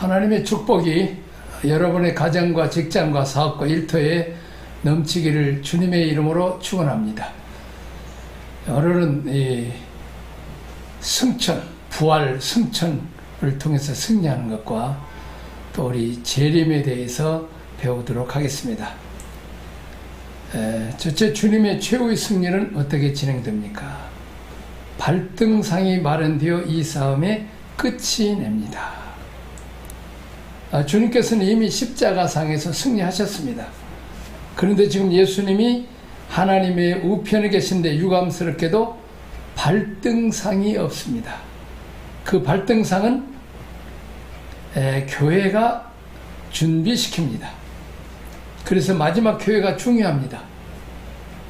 하나님의 축복이 여러분의 가정과 직장과 사업과 일터에 넘치기를 주님의 이름으로 축원합니다. 오늘은 이 승천, 부활 승천을 통해서 승리하는 것과 또 우리 재림에 대해서 배우도록 하겠습니다. 첫째, 주님의 최후의 승리는 어떻게 진행됩니까? 발등상이 마련되어 이 싸움의 끝이 냅니다. 주님께서는 이미 십자가상에서 승리하셨습니다. 그런데 지금 예수님이 하나님의 우편에 계신데 유감스럽게도 발등상이 없습니다. 그 발등상은 교회가 준비시킵니다. 그래서 마지막 교회가 중요합니다.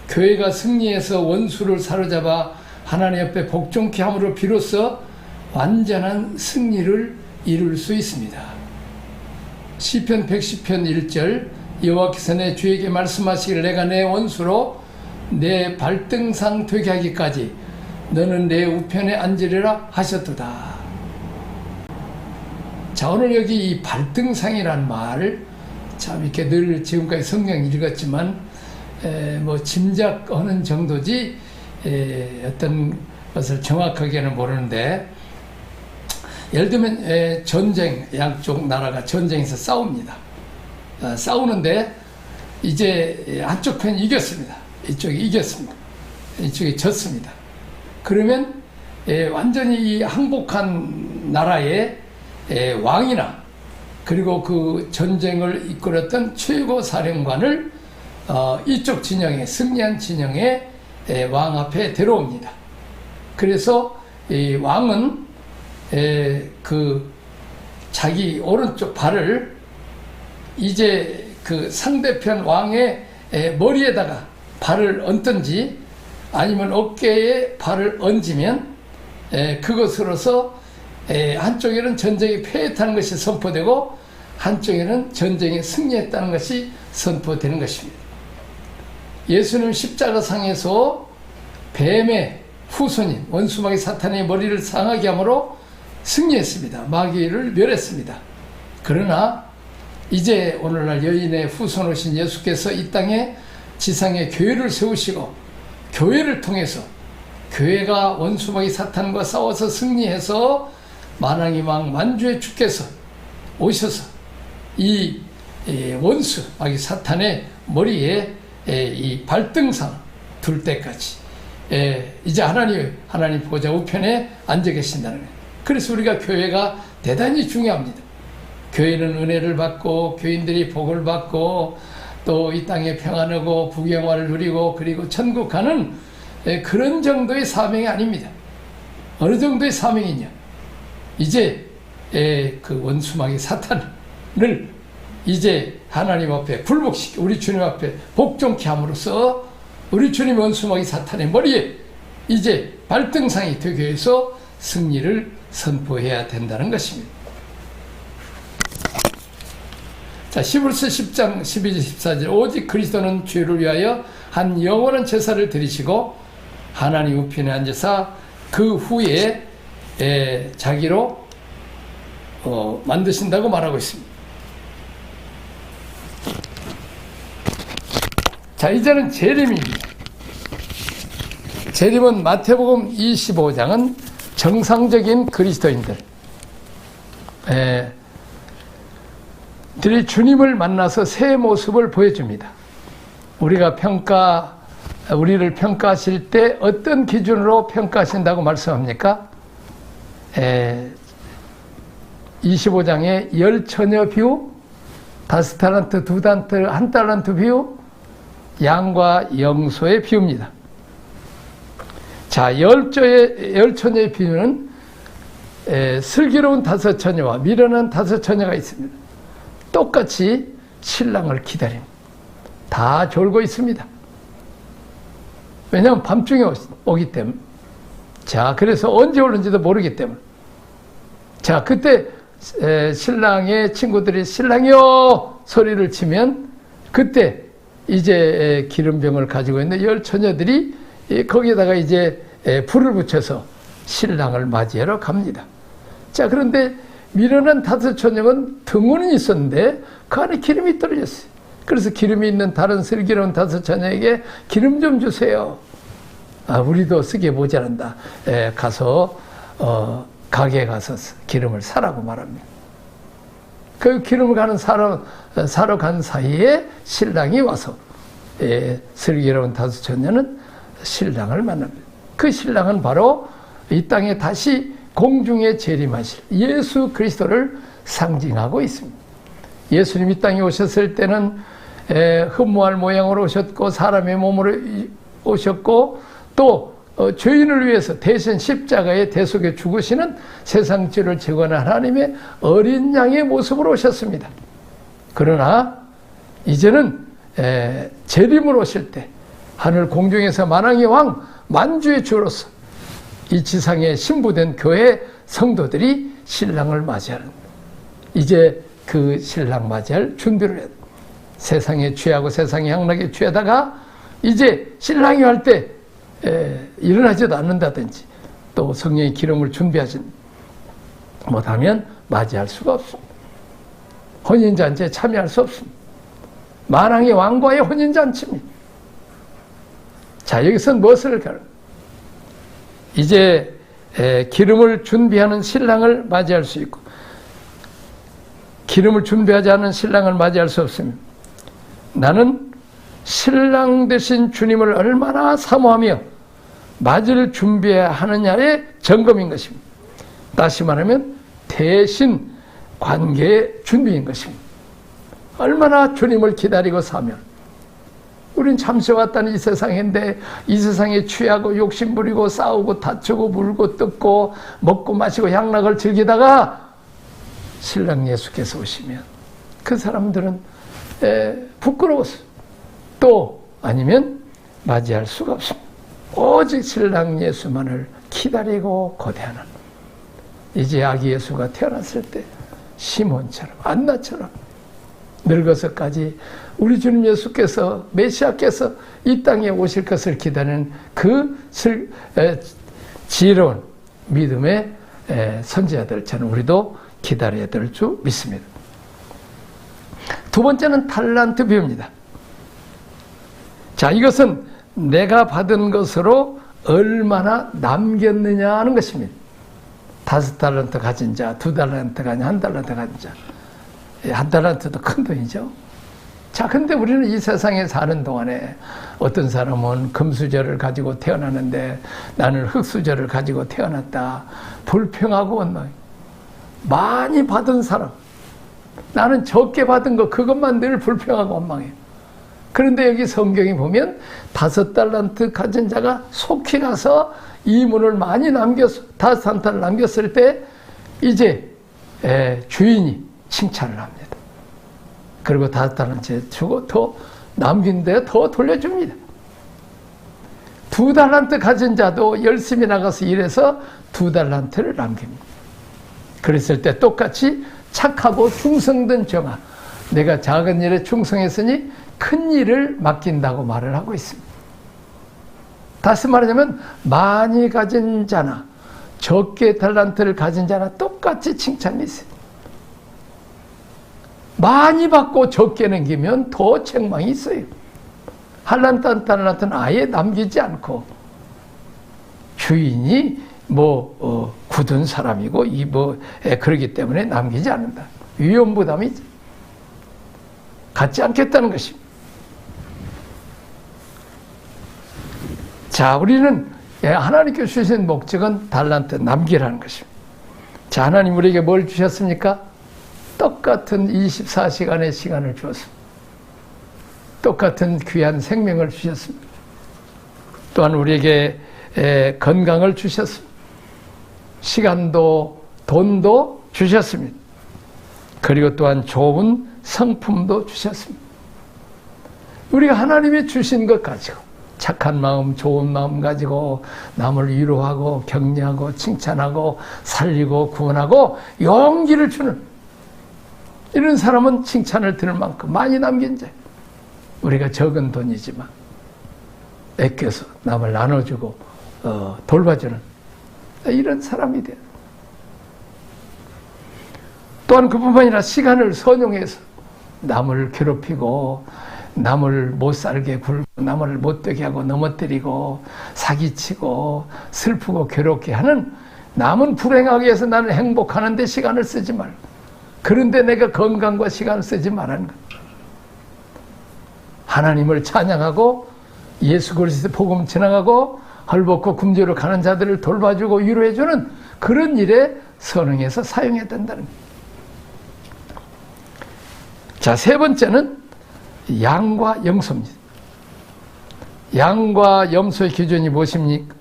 교회가 승리해서 원수를 사로잡아 하나님 앞에 복종케 함으로 비로소 완전한 승리를 이룰 수 있습니다. 시편 110편 1절 여호와께서 내 주에게 말씀하시기를 내가 내 원수로 내 발등상 되게 하기까지 너는 내 우편에 앉으리라 하셨도다. 자, 오늘 여기 이 발등상이란 말, 참 이렇게 늘 지금까지 성경 읽었지만 뭐 짐작하는 정도지 어떤 것을 정확하게는 모르는데, 예를 들면 전쟁, 양쪽 나라가 전쟁에서 싸웁니다. 싸우는데 이제 한쪽 편이 이겼습니다. 이쪽이 이겼습니다. 이쪽이 졌습니다. 그러면 완전히 이 항복한 나라의 왕이나 그리고 그 전쟁을 이끌었던 최고 사령관을 이쪽 진영에, 승리한 진영의 왕 앞에 데려옵니다. 그래서 이 왕은 그 자기 오른쪽 발을 이제 그 상대편 왕의 머리에다가 발을 얹든지 아니면 어깨에 발을 얹으면 그것으로서 한쪽에는 전쟁이 패했다는 것이 선포되고 한쪽에는 전쟁에 승리했다는 것이 선포되는 것입니다. 예수님 십자가상에서 뱀의 후손인 원수마귀 사탄의 머리를 상하게 함으로 승리했습니다. 마귀를 멸했습니다. 그러나 이제 오늘날 여인의 후손 오신 예수께서 이 땅에 지상에 교회를 세우시고 교회를 통해서 교회가 원수마귀 사탄과 싸워서 승리해서 만왕의 왕 만주의 주께서 오셔서 이 원수 마귀 사탄의 머리에 이 발등상 둘 때까지 이제 하나님 보좌 우편에 앉아 계신다는 거예요. 그래서 우리가 교회가 대단히 중요합니다. 교회는 은혜를 받고 교인들이 복을 받고 또 이 땅에 평안하고 부귀영화를 누리고 그리고 천국 가는 그런 정도의 사명이 아닙니다. 어느 정도의 사명이냐? 이제 그 원수마귀 사탄을 이제 하나님 앞에 굴복시켜 우리 주님 앞에 복종케 함으로써 우리 주님 원수마귀 사탄의 머리에 이제 발등상이 되기 위해서 승리를 선포해야 된다는 것입니다. 자, 히브리서 10장 12절 14절 오직 그리스도는 죄를 위하여 한 영원한 제사를 드리시고 하나님 우편에 앉으사 그 후에 자기로 만드신다고 말하고 있습니다. 자, 이제는 재림입니다. 재림은 마태복음 25장은 정상적인 그리스도인들 들이 주님을 만나서 새 모습을 보여줍니다. 우리를 평가하실 때 어떤 기준으로 평가하신다고 말씀합니까? 25장에 10처녀 비유, 5달란트, 2달란트, 1달란트 비유, 양과 영소의 비유입니다. 자, 10처녀의 비유는 슬기로운 5처녀와 미련한 5처녀가 있습니다. 똑같이 신랑을 기다립니다. 다 졸고 있습니다. 왜냐하면 밤중에 오기 때문에. 자, 그래서 언제 오는지도 모르기 때문에. 자, 그때 신랑의 친구들이 신랑이요 소리를 치면 그때 이제 기름병을 가지고 있는 10처녀들이 거기에다가 이제 불을 붙여서 신랑을 맞이하러 갑니다. 자, 그런데 미련한 다섯 처녀는 등원은 있었는데 그 안에 기름이 떨어졌어요. 그래서 기름이 있는 다른 슬기로운 다섯 처녀에게 기름 좀 주세요. 우리도 쓰기에 모자란다. 가서 가게에 가서 기름을 사라고 말합니다. 그 기름을 사러 간 사이에 신랑이 와서 슬기로운 다섯 처녀는 신랑을 만납니다. 그 신랑은 바로 이 땅에 다시 공중에 재림하실 예수 그리스도를 상징하고 있습니다. 예수님이 이 땅에 오셨을 때는 흠모할 모양으로 오셨고 사람의 몸으로 오셨고 또 죄인을 위해서 대신 십자가의 대속에 죽으시는 세상 죄를 제거하는 하나님의 어린 양의 모습으로 오셨습니다. 그러나 이제는 재림으로 오실 때 하늘 공중에서 만왕의 왕 만주의 주로서 이 지상에 신부된 교회 성도들이 신랑을 맞이하는, 이제 그 신랑 맞이할 준비를 해야 돼. 세상에 취하고 세상의 향락에 취하다가 이제 신랑이 할 때 일어나지도 않는다든지 또 성령의 기름을 준비하지 못하면 맞이할 수가 없습니다. 혼인잔치에 참여할 수 없습니다. 만왕의 왕과의 혼인잔치입니다. 자, 여기서 무엇을 가르쳐? 이제 기름을 준비하는 신랑을 맞이할 수 있고 기름을 준비하지 않은 신랑을 맞이할 수 없습니다. 나는 신랑 되신 주님을 얼마나 사모하며 맞을 준비해야 하느냐의 점검인 것입니다. 다시 말하면 대신 관계의 준비인 것입니다. 얼마나 주님을 기다리고 사며 우린 잠시 왔다는 이 세상인데 이 세상에 취하고 욕심부리고 싸우고 다투고 물고 뜯고 먹고 마시고 향락을 즐기다가 신랑 예수께서 오시면 그 사람들은 부끄러워서 또 아니면 맞이할 수가 없습니다. 오직 신랑 예수만을 기다리고 고대하는, 이제 아기 예수가 태어났을 때 시몬처럼 안나처럼 늙어서까지 우리 주님 예수께서 메시아께서 이 땅에 오실 것을 기다리는 그 지혜로운 믿음의 선지자들처럼 우리도 기다려야 될 줄 믿습니다. 두 번째는 달란트 비유입니다. 자, 이것은 내가 받은 것으로 얼마나 남겼느냐 하는 것입니다. 5달란트 가진 자, 2달란트 가진 자, 1달란트 가진 자. 1달란트도 큰 돈이죠. 자, 근데 우리는 이 세상에 사는 동안에 어떤 사람은 금수저를 가지고 태어나는데 나는 흙수저를 가지고 태어났다. 불평하고 원망. 많이 받은 사람, 나는 적게 받은 거 그것만 늘 불평하고 원망해요. 그런데 여기 성경에 보면 5달란트 가진 자가 속히 가서 이문을 많이 남겼어. 5달란트를 남겼을 때 이제 주인이 칭찬을 합니다. 그리고 5달란트 주고 더 남긴 데 더 돌려줍니다. 2달란트 가진 자도 열심히 나가서 일해서 2달란트를 남깁니다. 그랬을 때 똑같이 착하고 충성된 종아, 내가 작은 일에 충성했으니 큰 일을 맡긴다고 말을 하고 있습니다. 다시 말하자면 많이 가진 자나 적게 달란트를 가진 자나 똑같이 칭찬이 있어요. 많이 받고 적게 남기면 더 책망이 있어요. 달란트는 아예 남기지 않고 주인이 굳은 사람이고 그러기 때문에 남기지 않는다. 위험부담이 갖지 않겠다는 것입니다. 자, 우리는 하나님께 주신 목적은 달란트 남기라는 것입니다. 자, 하나님 우리에게 뭘 주셨습니까? 똑같은 24시간의 시간을 주었습니다. 똑같은 귀한 생명을 주셨습니다. 또한 우리에게 건강을 주셨습니다. 시간도 돈도 주셨습니다. 그리고 또한 좋은 성품도 주셨습니다. 우리가 하나님이 주신 것 가지고 착한 마음, 좋은 마음 가지고 남을 위로하고 격려하고 칭찬하고 살리고 구원하고 용기를 주는 이런 사람은 칭찬을 들을 만큼 많이 남긴 자. 우리가 적은 돈이지만 아껴서 남을 나눠주고 돌봐주는 이런 사람이 돼요. 또한 그뿐만 아니라 시간을 선용해서 남을 괴롭히고 남을 못 살게 굴고 남을 못되게 하고 넘어뜨리고 사기치고 슬프고 괴롭게 하는, 남은 불행하게 해서 나는 행복하는데 시간을 쓰지 말고, 그런데 내가 건강과 시간을 쓰지 말라는 것. 하나님을 찬양하고 예수 그리스도의 복음 전하고 헐벗고 굶주려 가는 자들을 돌봐주고 위로해주는 그런 일에 선행해서 사용해야 된다는 거예요. 자, 세 번째는 양과 염소입니다. 양과 염소의 기준이 무엇입니까?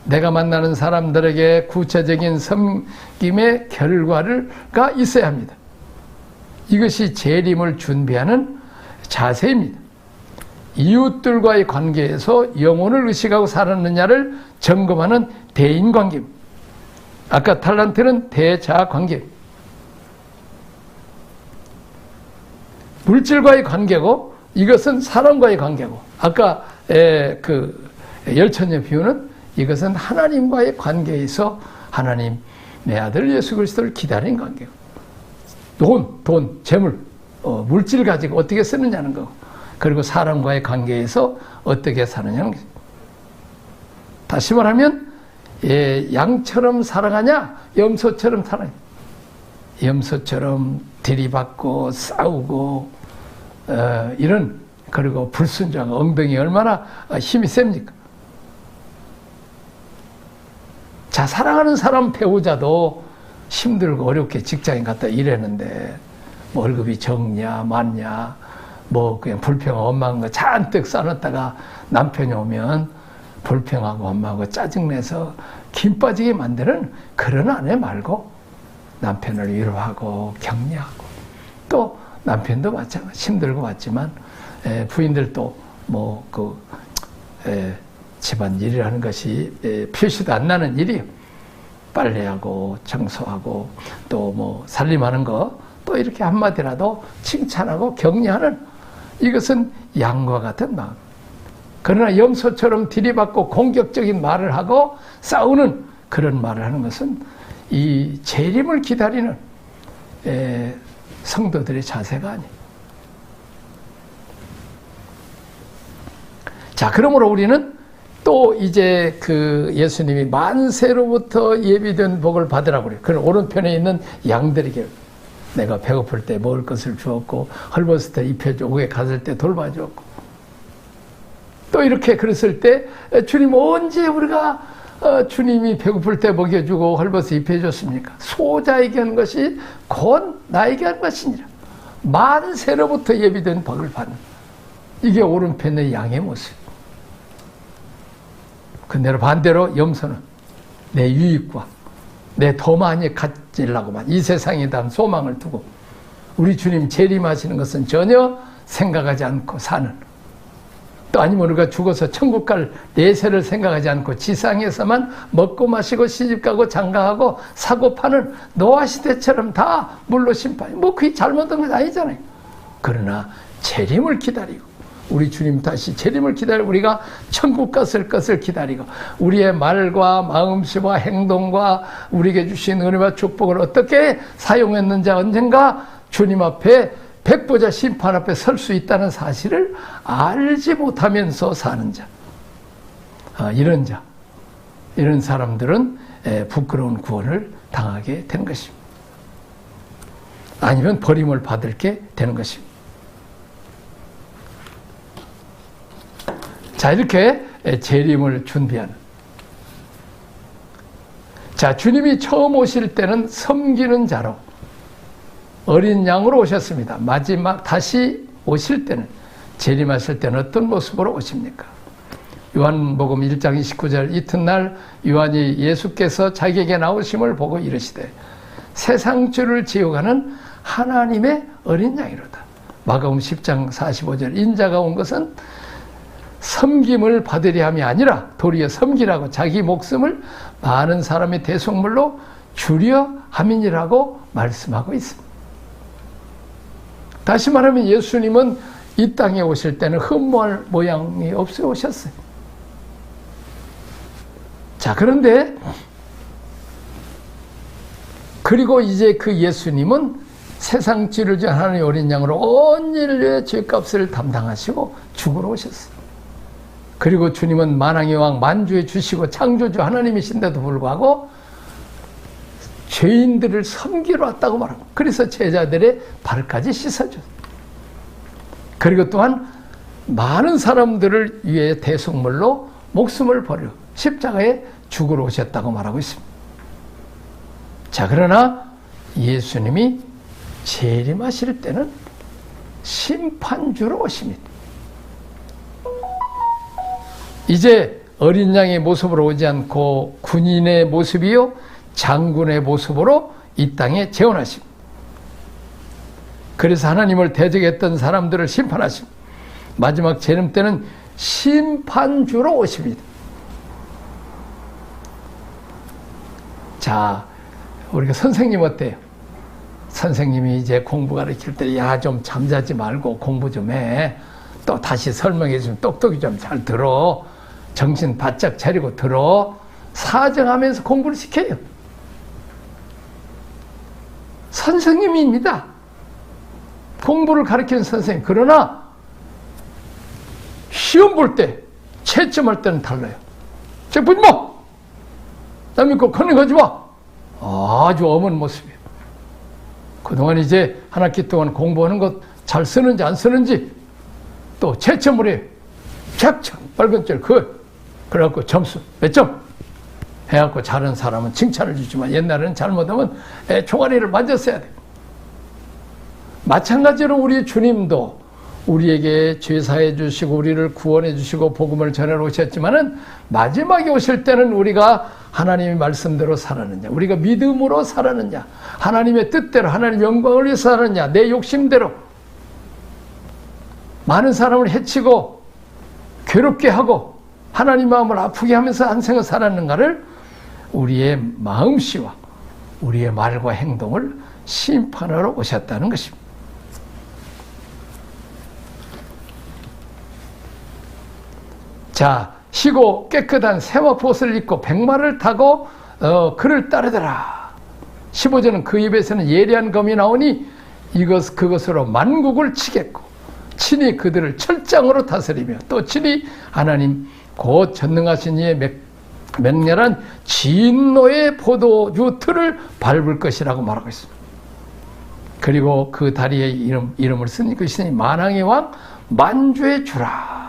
내가 만나는 사람들에게 구체적인 섬김의 결과가 있어야 합니다. 이것이 재림을 준비하는 자세입니다. 이웃들과의 관계에서 영혼을 의식하고 살았느냐를 점검하는 대인관계입니다. 아까 탈란트는 대자관계. 물질과의 관계고 이것은 사람과의 관계고, 아까 그 열처녀 비유는 이것은 하나님과의 관계에서 하나님 내 아들 예수 그리스도를 기다리는 관계고, 돈, 재물, 물질 가지고 어떻게 쓰느냐는 거고, 그리고 사람과의 관계에서 어떻게 사느냐는 거죠. 다시 말하면 양처럼 사랑하냐 염소처럼 사랑하냐. 염소처럼 들이받고 싸우고 이런, 그리고 불순종하고 엉덩이 얼마나 힘이 셉니까? 자, 사랑하는 사람 배우자도 힘들고 어렵게 직장에 갔다 일했는데 뭐 월급이 적냐 많냐 뭐 그냥 불평하고 원망한 거 잔뜩 쌓아놨다가 남편이 오면 불평하고 원망하고 짜증내서 김 빠지게 만드는 그런 아내 말고 남편을 위로하고 격려하고, 또 남편도 마찬가지 힘들고 왔지만 부인들도 뭐 그 집안 일이라는 것이 표시도 안 나는 일이에요. 빨래하고 청소하고 또 뭐 살림하는 거 또 이렇게 한마디라도 칭찬하고 격려하는, 이것은 양과 같은 마음. 그러나 염소처럼 들이받고 공격적인 말을 하고 싸우는 그런 말을 하는 것은 이 재림을 기다리는 성도들의 자세가 아니에요. 자, 그러므로 우리는 또 이제 그 예수님이 만세로부터 예비된 복을 받으라고 그래요. 그 오른편에 있는 양들에게 내가 배고플 때 먹을 것을 주었고 헐벗을 때 입혀주고 오게 갔을 때 돌봐주었고, 또 이렇게 그랬을 때 주님 언제 우리가 주님이 배고플 때 먹여주고 헐벗을 입혀줬습니까? 소자에게 한 것이 곧 나에게 한 것이니라. 만세로부터 예비된 복을 받는, 이게 오른편의 양의 모습. 근데 반대로 염소는 내 유익과 내 더 많이 가지려고만 이 세상에 대한 소망을 두고 우리 주님 재림하시는 것은 전혀 생각하지 않고 사는, 또 아니면 우리가 죽어서 천국 갈 내세를 생각하지 않고 지상에서만 먹고 마시고 시집가고 장가하고 사고 파는 노아 시대처럼 다 물로 심판, 뭐 그게 잘못된 건 아니잖아요. 그러나 재림을 기다리고 우리 주님 다시 재림을 기다리고 우리가 천국 갔을 것을 기다리고 우리의 말과 마음씨와 행동과 우리에게 주신 은혜와 축복을 어떻게 사용했는지 언젠가 주님 앞에 백보자 심판 앞에 설 수 있다는 사실을 알지 못하면서 사는 자, 이런 사람들은 부끄러운 구원을 당하게 되는 것입니다. 아니면 버림을 받을 게 되는 것입니다. 자, 이렇게 재림을 준비하는. 자, 주님이 처음 오실 때는 섬기는 자로 어린 양으로 오셨습니다. 마지막 다시 오실 때는, 재림하실 때는 어떤 모습으로 오십니까? 요한복음 1장 29절, 이튿날 요한이 예수께서 자기에게 나오심을 보고 이르시되 세상 죄를 지어가는 하나님의 어린 양이로다. 마가복음 10장 45절, 인자가 온 것은 섬김을 받으려 함이 아니라 도리어 섬기라고 자기 목숨을 많은 사람의 대속물로 주려 함이니라고 말씀하고 있습니다. 다시 말하면 예수님은 이 땅에 오실 때는 흠모할 모양이 없어 오셨어요. 자, 그런데 그리고 이제 그 예수님은 세상 죄를 지은 하나님의 어린 양으로 온 인류의 죄값을 담당하시고 죽으러 오셨어요. 그리고 주님은 만왕의 왕 만주의 주시고 창조주 하나님이신데도 불구하고 죄인들을 섬기러 왔다고 말합니다. 그래서 제자들의 발까지 씻어줬어요. 그리고 또한 많은 사람들을 위해 대속물로 목숨을 버려 십자가에 죽으러 오셨다고 말하고 있습니다. 자, 그러나 예수님이 재림하실 때는 심판주로 오십니다. 이제 어린 양의 모습으로 오지 않고 군인의 모습이요 장군의 모습으로 이 땅에 재혼하십니다. 그래서 하나님을 대적했던 사람들을 심판하십니다. 마지막 재림 때는 심판주로 오십니다. 자, 우리가 선생님 어때요? 선생님이 이제 공부 가르칠 때 야, 좀 잠자지 말고 공부 좀 해. 또 다시 설명해 주면 똑똑히 좀 잘 들어. 정신 바짝 차리고 들어. 사정하면서 공부를 시켜요. 선생님입니다. 공부를 가르치는 선생님. 그러나 시험 볼 때, 채점할 때는 달라요. 책 보지 마! 남의 거 커내가지 마! 아주 엄한 모습이에요. 그동안 이제 한 학기 동안 공부하는 것 잘 쓰는지 안 쓰는지 또 채점을 해요. 착착 빨간 줄 그래갖고 점수 몇 점 해갖고 잘하는 사람은 칭찬을 주지만 옛날에는 잘못하면 종아리를 맞았어야 돼요. 마찬가지로 우리 주님도 우리에게 죄사해 주시고 우리를 구원해 주시고 복음을 전해 오셨지만은 마지막에 오실 때는 우리가 하나님의 말씀대로 살았느냐, 우리가 믿음으로 살았느냐, 하나님의 뜻대로 하나님의 영광을 위해서 살았느냐, 내 욕심대로 많은 사람을 해치고 괴롭게 하고 하나님 마음을 아프게 하면서 한 생을 살았는가를 우리의 마음씨와 우리의 말과 행동을 심판하러 오셨다는 것입니다. 자, 희고 깨끗한 새와 벗을 입고 백마를 타고 그를 따르더라. 15절은 그 입에서는 예리한 검이 나오니 그것으로 만국을 치겠고 친히 그들을 철장으로 다스리며 또 친히 하나님 곧 전능하신 이의 맹렬한 진노의 포도주 틀을 밟을 것이라고 말하고 있습니다. 그리고 그 다리에 이름을 쓴 것이니 만왕의 왕 만주의 주라.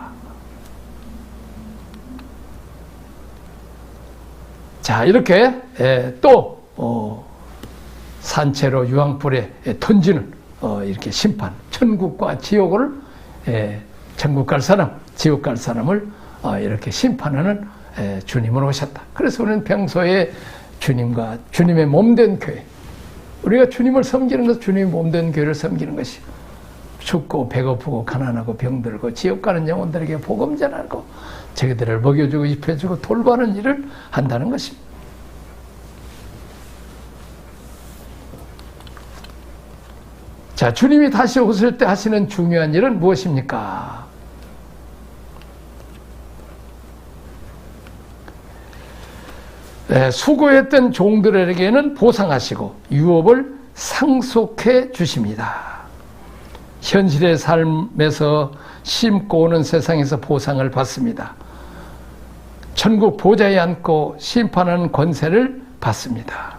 자, 이렇게 또 산채로 유황불에 던지는 이렇게 심판, 천국과 지옥을 천국 갈 사람, 지옥 갈 사람을 이렇게 심판하는 주님으로 오셨다. 그래서 우리는 평소에 주님과 주님의 몸된 교회, 우리가 주님을 섬기는 것은 주님의 몸된 교회를 섬기는 것이 춥고 배고프고 가난하고 병들고 지옥 가는 영혼들에게 복음 전하고 저희들을 먹여주고 입혀주고 돌보는 일을 한다는 것입니다. 자, 주님이 다시 오실 때 하시는 중요한 일은 무엇입니까? 수고했던 종들에게는 보상하시고 유업을 상속해 주십니다. 현실의 삶에서 심고 오는 세상에서 보상을 받습니다. 천국 보좌에 앉고 심판하는 권세를 받습니다.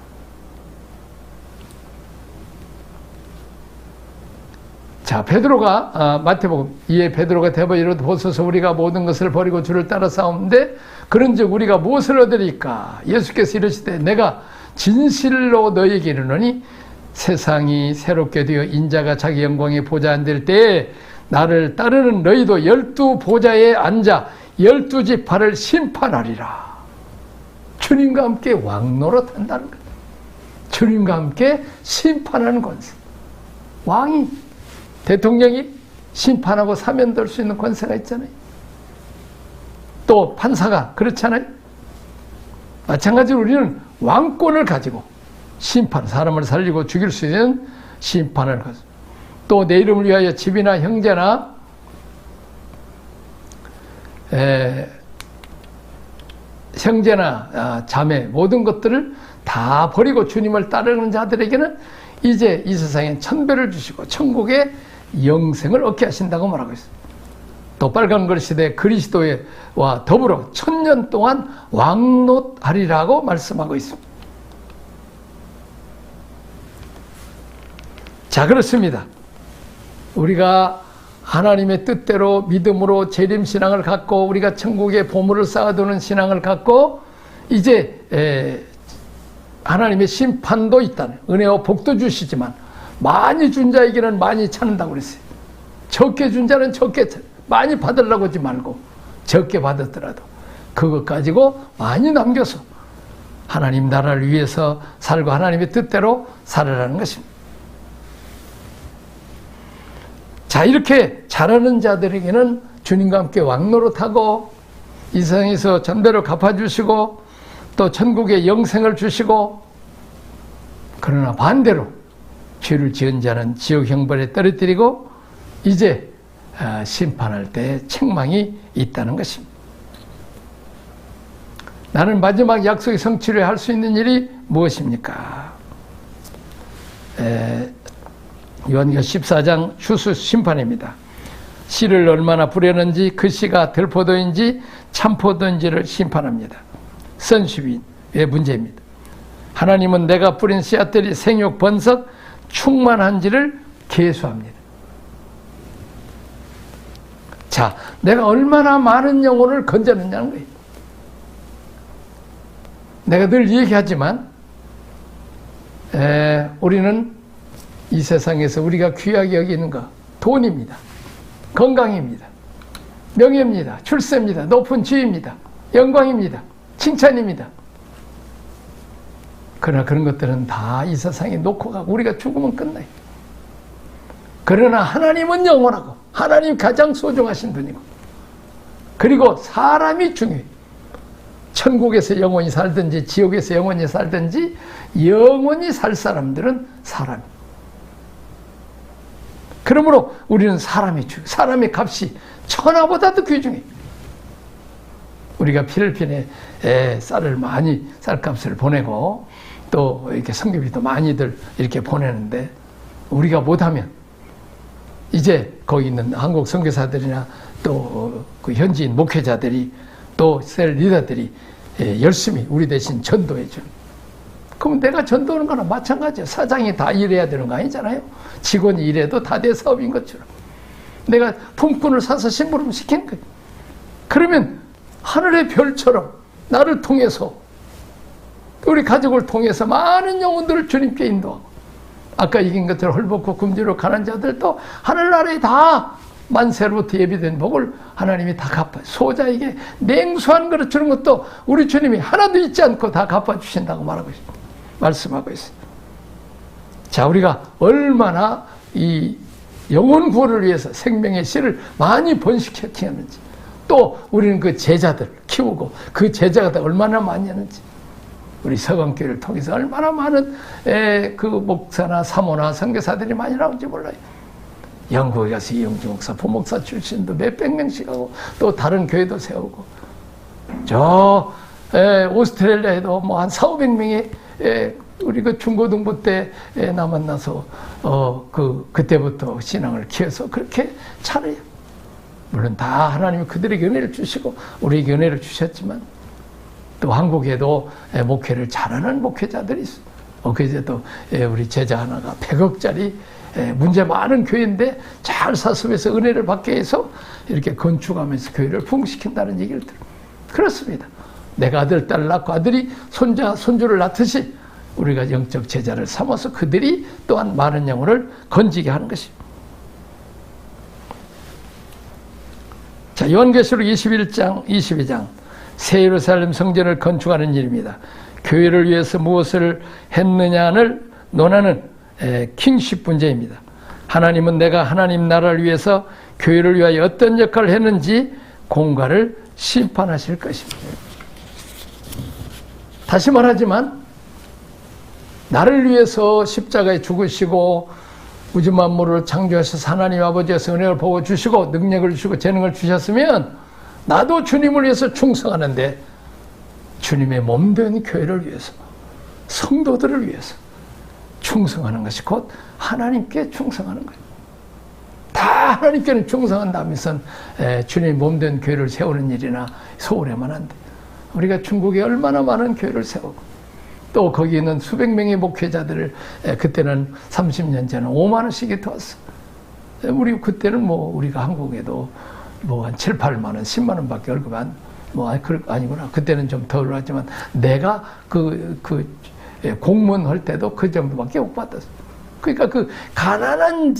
자, 베드로가 마태복음 이에 베드로가 대버 이르되 보소서 우리가 모든 것을 버리고 주를 따라 싸우는데 그런즉 우리가 무엇을 얻으리까? 예수께서 이르시되 내가 진실로 너희에게 이르노니 세상이 새롭게 되어 인자가 자기 영광의 보좌에 앉을 때에 나를 따르는 너희도 12 보좌에 앉아 12지파를 심판하리라. 주님과 함께 왕노릇 한다는 거예요. 주님과 함께 심판하는 권세. 왕이, 대통령이 심판하고 사면될 수 있는 권세가 있잖아요. 또 판사가 그렇잖아요. 마찬가지로 우리는 왕권을 가지고 심판, 사람을 살리고 죽일 수 있는 심판을 가지고 또 내 이름을 위하여 집이나 형제나 형제나 자매 모든 것들을 다 버리고 주님을 따르는 자들에게는 이제 이 세상에 천배를 주시고 천국의 영생을 얻게 하신다고 말하고 있습니다. 또 빨간걸 시대 그리스도와 더불어 1000년 동안 왕노하리라고 말씀하고 있습니다. 자, 그렇습니다. 우리가 하나님의 뜻대로 믿음으로 재림신앙을 갖고 우리가 천국의 보물을 쌓아두는 신앙을 갖고 이제 하나님의 심판도 있다는 은혜와 복도 주시지만 많이 준 자에게는 많이 찾는다고 그랬어요. 적게 준 자는 적게 많이 받으려고 하지 말고 적게 받았더라도 그것 가지고 많이 남겨서 하나님 나라를 위해서 살고 하나님의 뜻대로 살아라는 것입니다. 자, 이렇게 잘하는 자들에게는 주님과 함께 왕노릇하고 이 세상에서 전배로 갚아주시고 또 천국의 영생을 주시고, 그러나 반대로 죄를 지은 자는 지옥 형벌에 떨어뜨리고 이제 심판할 때 책망이 있다는 것입니다. 나는 마지막 약속의 성취를 할 수 있는 일이 무엇입니까? 요한계시록 14장 추수 심판입니다. 씨를 얼마나 뿌렸는지 그 씨가 들포도인지 참포도인지를 심판합니다. 선수의 문제입니다. 하나님은 내가 뿌린 씨앗들이 생육, 번석, 충만한지를 계수합니다. 자, 내가 얼마나 많은 영혼을 건졌느냐는 거예요. 내가 늘 얘기하지만 우리는 이 세상에서 우리가 귀하게 여기는 거 돈입니다. 건강입니다. 명예입니다. 출세입니다. 높은 지위입니다. 영광입니다. 칭찬입니다. 그러나 그런 것들은 다 이 세상에 놓고 가고 우리가 죽으면 끝나요. 그러나 하나님은 영원하고 하나님 가장 소중하신 분이고 그리고 사람이 중요해요. 천국에서 영원히 살든지 지옥에서 영원히 살든지 영원히 살 사람들은 사람이에요. 그러므로 우리는 사람이 중요해요. 사람의 값이 천하보다도 귀중해요. 우리가 필리핀에 쌀값을 보내고 또 이렇게 선교비도 많이들 이렇게 보내는데 우리가 못하면 이제 거기 있는 한국 선교사들이나 또 그 현지인 목회자들이 또 셀 리더들이 열심히 우리 대신 전도해 줘. 그럼 내가 전도하는 거나 마찬가지야. 사장이 다 일해야 되는 거 아니잖아요. 직원이 일해도 다 내 사업인 것처럼. 내가 품꾼을 사서 심부름 시키는 거예요. 그러면 하늘의 별처럼 나를 통해서 우리 가족을 통해서 많은 영혼들을 주님께 인도하고 아까 얘기한 것처럼 헐벗고 굶주려 가난 자들도 하늘나라에 다 만세로부터 예비된 복을 하나님이 다 갚아요. 소자에게 냉수한 그릇 주는 것도 우리 주님이 하나도 잊지 않고 다 갚아주신다고 말하고 있습니다. 말씀하고 있어요. 자, 우리가 얼마나 이 영혼 구원을 위해서 생명의 씨를 많이 번식케 하는지 또 우리는 그 제자들 키우고 그 제자가 얼마나 많이 하는지 우리 서강교회를 통해서 얼마나 많은 그 목사나 사모나 선교사들이 많이 나온지 몰라요. 영국에 가서 이영주 목사, 부목사 출신도 몇백 명씩 하고 또 다른 교회도 세우고 저 오스트레일리아에도 뭐 한 400~500명이 우리 그 중고등부 때 나 만나서 그때부터 신앙을 키워서 그렇게 차려요. 물론 다 하나님이 그들에게 은혜를 주시고 우리에게 은혜를 주셨지만 또 한국에도 목회를 잘하는 목회자들이 있어요. 그제도 우리 제자 하나가 100억짜리 문제 많은 교회인데 잘 사수해서 은혜를 받게 해서 이렇게 건축하면서 교회를 부흥시킨다는 얘기를 들어요. 그렇습니다. 내가 아들, 딸을 낳고 아들이 손자, 손주를 낳듯이 우리가 영적 제자를 삼아서 그들이 또한 많은 영혼을 건지게 하는 것입니다. 자, 요한계시록 21장, 22장 새 예루살렘 성전을 건축하는 일입니다. 교회를 위해서 무엇을 했느냐를 논하는 킹십 분제입니다. 하나님은 내가 하나님 나라를 위해서 교회를 위하여 어떤 역할을 했는지 공갈을 심판하실 것입니다. 다시 말하지만 나를 위해서 십자가에 죽으시고 우주 만물을 창조하셔서 하나님 아버지께서 은혜를 부어주시고 능력을 주시고 재능을 주셨으면 나도 주님을 위해서 충성하는데 주님의 몸된 교회를 위해서 성도들을 위해서 충성하는 것이 곧 하나님께 충성하는 거예요. 다 하나님께는 충성한다면서 주님 몸된 교회를 세우는 일이나 소홀해만 한데, 우리가 중국에 얼마나 많은 교회를 세우고 또 거기 있는 수백 명의 목회자들을 그때는 30년 전에 5만 원씩이 도왔어. 우리 그때는 우리가 한국에도 한 7, 8만 원, 10만 원밖에 월급 아니구나. 그때는 좀 덜 하지만 내가 공무원 할 때도 그 정도밖에 못 받았어. 그러니까 그 가난한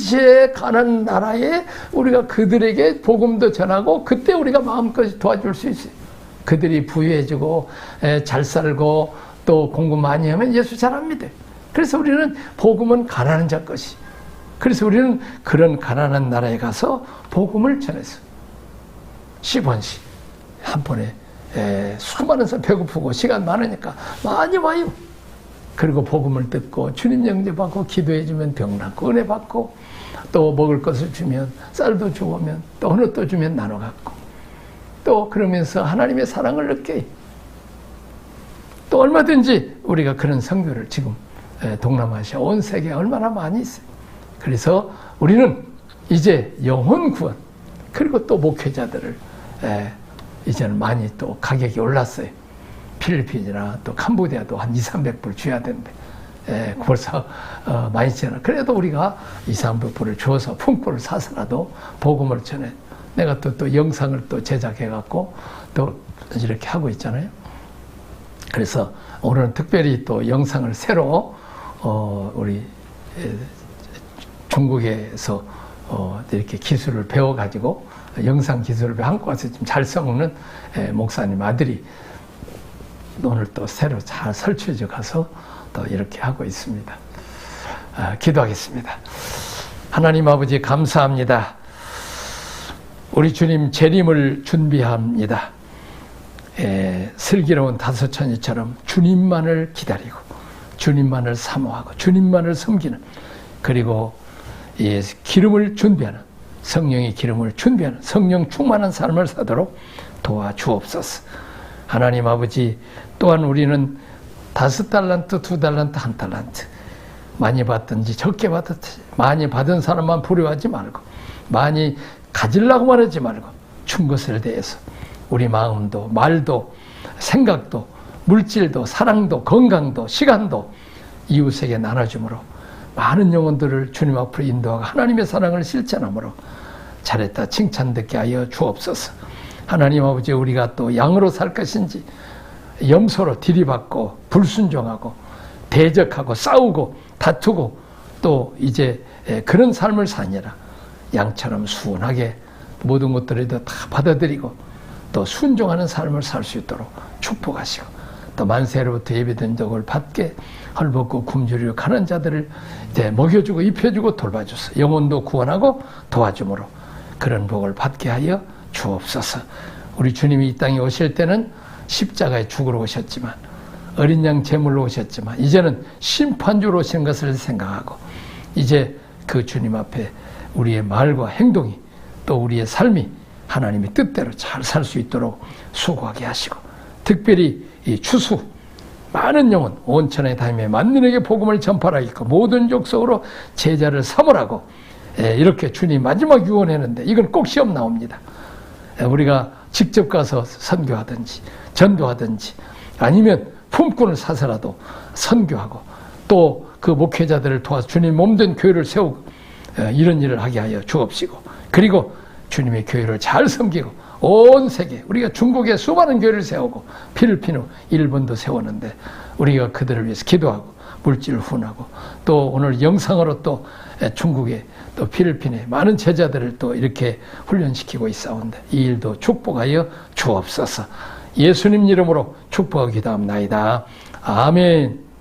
나라에 우리가 그들에게 복음도 전하고 그때 우리가 마음껏 도와줄 수 있어요. 그들이 부유해지고 잘 살고 또 공부 많이 하면 예수 잘합니다. 그래서 우리는 복음은 가난한 자 것이. 그래서 우리는 그런 가난한 나라에 가서 복음을 전했어. 10원씩 한 번에 수많은 사람 배고프고 시간 많으니까 많이 와요. 그리고 복음을 듣고 주님 영접 받고 기도해주면 병 낫고 은혜 받고 또 먹을 것을 주면 쌀도 주면 또 어느 또 주면 나눠 갖고 또 그러면서 하나님의 사랑을 느껴요. 또 얼마든지 우리가 그런 선교를 지금 동남아시아 온 세계에 얼마나 많이 있어요. 그래서 우리는 이제 영혼 구원 그리고 또 목회자들을 이제는 많이 또 가격이 올랐어요. 필리핀이나 또 캄보디아도 한 200~300불 줘야 되는데 벌써 많이 잖아. 그래도 우리가 200~300불을 줘서 품꾼을 사서라도 복음을 전해. 내가 또 영상을 또 제작해 갖고 또 이렇게 하고 있잖아요. 그래서 오늘은 특별히 또 영상을 새로 우리 중국에서 이렇게 기술을 배워가지고 영상 기술을 한국 와서 좀 잘 써먹는 목사님 아들이 오늘 또 새로 잘 설치해져 가서 또 이렇게 하고 있습니다. 기도하겠습니다. 하나님 아버지 감사합니다. 우리 주님 재림을 준비합니다. 슬기로운 다섯천이처럼 주님만을 기다리고 주님만을 사모하고 주님만을 섬기는 그리고 기름을 준비하는 성령의 기름을 준비하는 성령 충만한 삶을 사도록 도와주옵소서. 하나님 아버지 또한 우리는 5달란트, 2달란트, 1달란트 많이 받든지 적게 받든지 많이 받은 사람만 부러워하지 말고 많이 가지려고만 하지 말고 준 것을 대해서 우리 마음도 말도 생각도 물질도 사랑도 건강도 시간도 이웃에게 나눠줌으로 많은 영혼들을 주님 앞으로 인도하고 하나님의 사랑을 실천함으로 잘했다 칭찬 듣게 하여 주옵소서. 하나님 아버지 우리가 또 양으로 살 것인지 염소로 들이받고 불순종하고 대적하고 싸우고 다투고 또 이제 그런 삶을 사니라. 양처럼 순하게 모든 것들에도 다 받아들이고 또 순종하는 삶을 살 수 있도록 축복하시고 또 만세로부터 예비된 적을 받게 헐벗고 굶주리고 가는 자들을 이제 먹여주고 입혀주고 돌봐주소. 영혼도 구원하고 도와줌으로 그런 복을 받게 하여 주옵소서. 우리 주님이 이 땅에 오실 때는 십자가에 죽으러 오셨지만 어린 양 제물로 오셨지만 이제는 심판주로 오신 것을 생각하고 이제 그 주님 앞에 우리의 말과 행동이 또 우리의 삶이 하나님의 뜻대로 잘 살 수 있도록 수고하게 하시고 특별히 이 추수 많은 영혼 온천에 다니며 만민에게 복음을 전파하겠고 모든 족속으로 제자를 삼으라고 이렇게 주님 마지막 유언했는데 이건 꼭 시험 나옵니다. 우리가 직접 가서 선교하든지 전도하든지 아니면 품꾼을 사서라도 선교하고 또 그 목회자들을 도와서 주님 몸된 교회를 세우고 이런 일을 하게 하여 주옵시고 그리고 주님의 교회를 잘 섬기고 온 세계 우리가 중국에 수많은 교회를 세우고 필리핀, 일본도 세웠는데 우리가 그들을 위해서 기도하고 물질을 후원하고 또 오늘 영상으로 또 중국에 또 필리핀에 많은 제자들을 또 이렇게 훈련시키고 있사온데 이 일도 축복하여 주옵소서. 예수님 이름으로 축복하고 기도합나이다. 아멘.